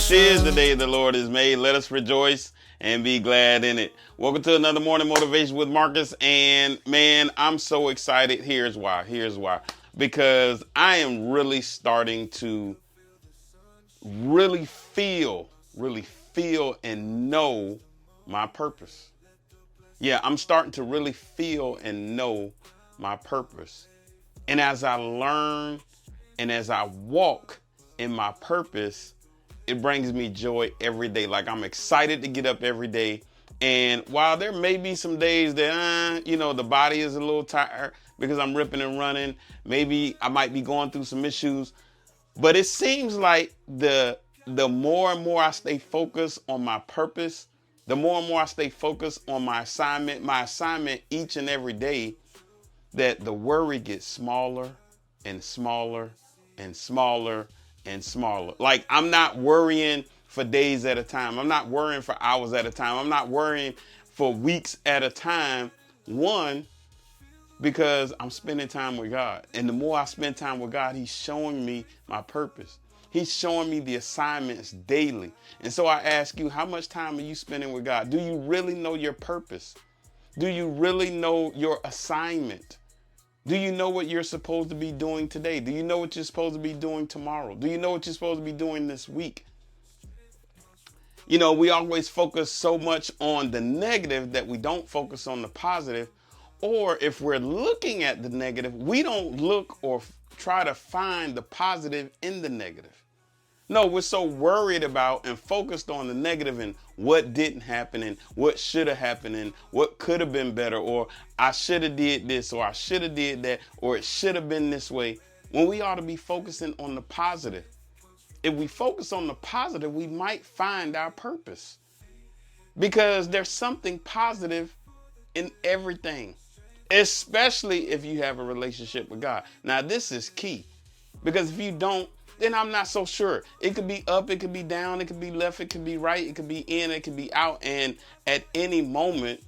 This is the day the Lord has made. Let us rejoice and be glad in it. Welcome to another morning motivation with Marcus. And man, I'm so excited. Here's why. Because I am really starting to really feel and know my purpose. Yeah, I'm starting to really feel and know my purpose. And as I learn and as I walk in my purpose, it brings me joy every day. Like, I'm excited to get up every day. And while there may be some days that, the body is a little tired because I'm ripping and running, maybe I might be going through some issues. But it seems like the more and more I stay focused on my purpose, the more and more I stay focused on my assignment each and every day, that the worry gets smaller and smaller and smaller and smaller. Like, I'm not worrying for days at a time. I'm not worrying for hours at a time. I'm not worrying for weeks at a time. One, because I'm spending time with God. And the more I spend time with God, He's showing me my purpose. He's showing me the assignments daily. And so I ask you, how much time are you spending with God? Do you really know your purpose? Do you really know your assignment? Do you know what you're supposed to be doing today? Do you know what you're supposed to be doing tomorrow? Do you know what you're supposed to be doing this week? We always focus so much on the negative that we don't focus on the positive. Or if we're looking at the negative, we don't look or try to find the positive in the negative. No, we're so worried about and focused on the negative and what didn't happen and what should have happened and what could have been better, or I should have did this, or I should have did that, or it should have been this way, when we ought to be focusing on the positive. If we focus on the positive, we might find our purpose, because there's something positive in everything, especially if you have a relationship with God. Now, this is key, because if you don't, then I'm not so sure. It could be up, it could be down, it could be left, it could be right, it could be in, it could be out. And at any moment,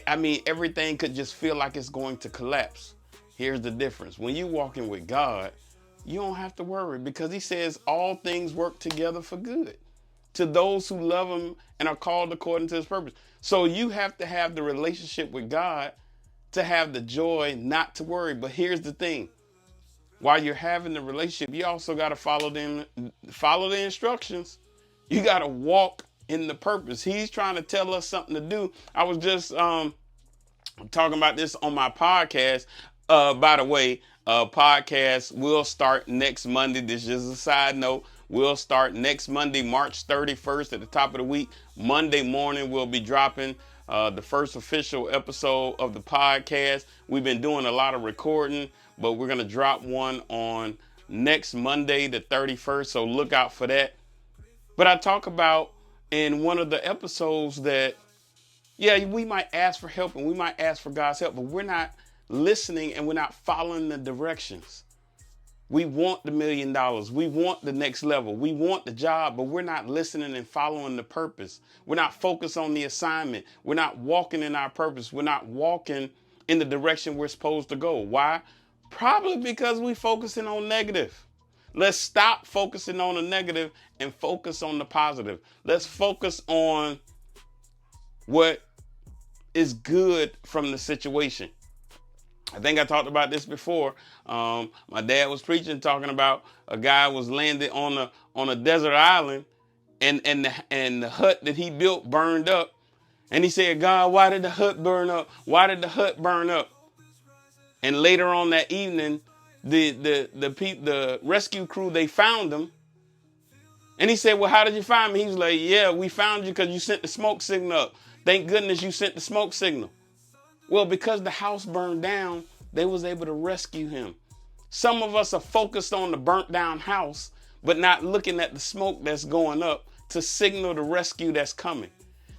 everything could just feel like it's going to collapse. Here's the difference. When you're walking with God, you don't have to worry, because He says all things work together for good to those who love Him and are called according to His purpose. So you have to have the relationship with God to have the joy not to worry. But here's the thing. While you're having the relationship, you also got to follow the instructions. You got to walk in the purpose. He's trying to tell us something to do. I was just talking about this on my podcast. By the way, podcast will start next Monday. This is just a side note. We'll start next Monday, March 31st at the top of the week. Monday morning, we'll be dropping the first official episode of the podcast. We've been doing a lot of recording, but we're going to drop one on next Monday, the 31st. So look out for that. But I talk about in one of the episodes that, we might ask for help and we might ask for God's help, but we're not listening and we're not following the directions. We want the $1 million. We want the next level. We want the job, but we're not listening and following the purpose. We're not focused on the assignment. We're not walking in our purpose. We're not walking in the direction we're supposed to go. Why? Probably because we're focusing on negative. Let's stop focusing on the negative and focus on the positive. Let's focus on what is good from the situation. I think I talked about this before. My dad was preaching, talking about a guy was landed on a desert island, and the hut that he built burned up. And he said, God, why did the hut burn up? Why did the hut burn up? And later on that evening, the rescue crew, they found him. And he said, well, how did you find me? He was like, yeah, we found you because you sent the smoke signal up. Thank goodness you sent the smoke signal. Well, because the house burned down, they was able to rescue him. Some of us are focused on the burnt down house, but not looking at the smoke that's going up to signal the rescue that's coming,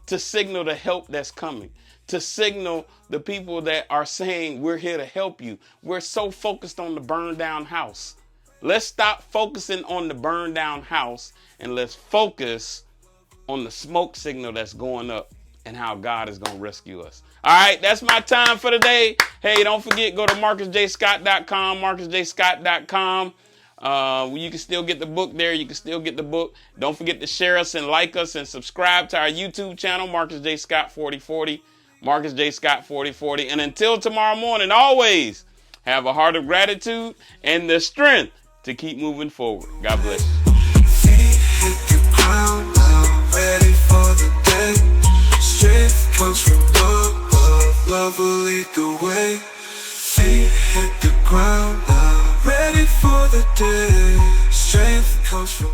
to signal the help that's coming, to signal the people that are saying, we're here to help you. We're so focused on the burned down house. Let's stop focusing on the burned down house and let's focus on the smoke signal that's going up and how God is going to rescue us. All right, that's my time for today. Hey, don't forget, go to marcusjscott.com, marcusjscott.com. You can still get the book there. You can still get the book. Don't forget to share us and like us and subscribe to our YouTube channel, Marcus J. Scott 4040. Marcus J. Scott 4040. And until tomorrow morning, always have a heart of gratitude and the strength to keep moving forward. God bless you. Ready for the day. Strength comes from love. Love will lead the way. Feet hit the ground now. Ready for the day. Strength comes from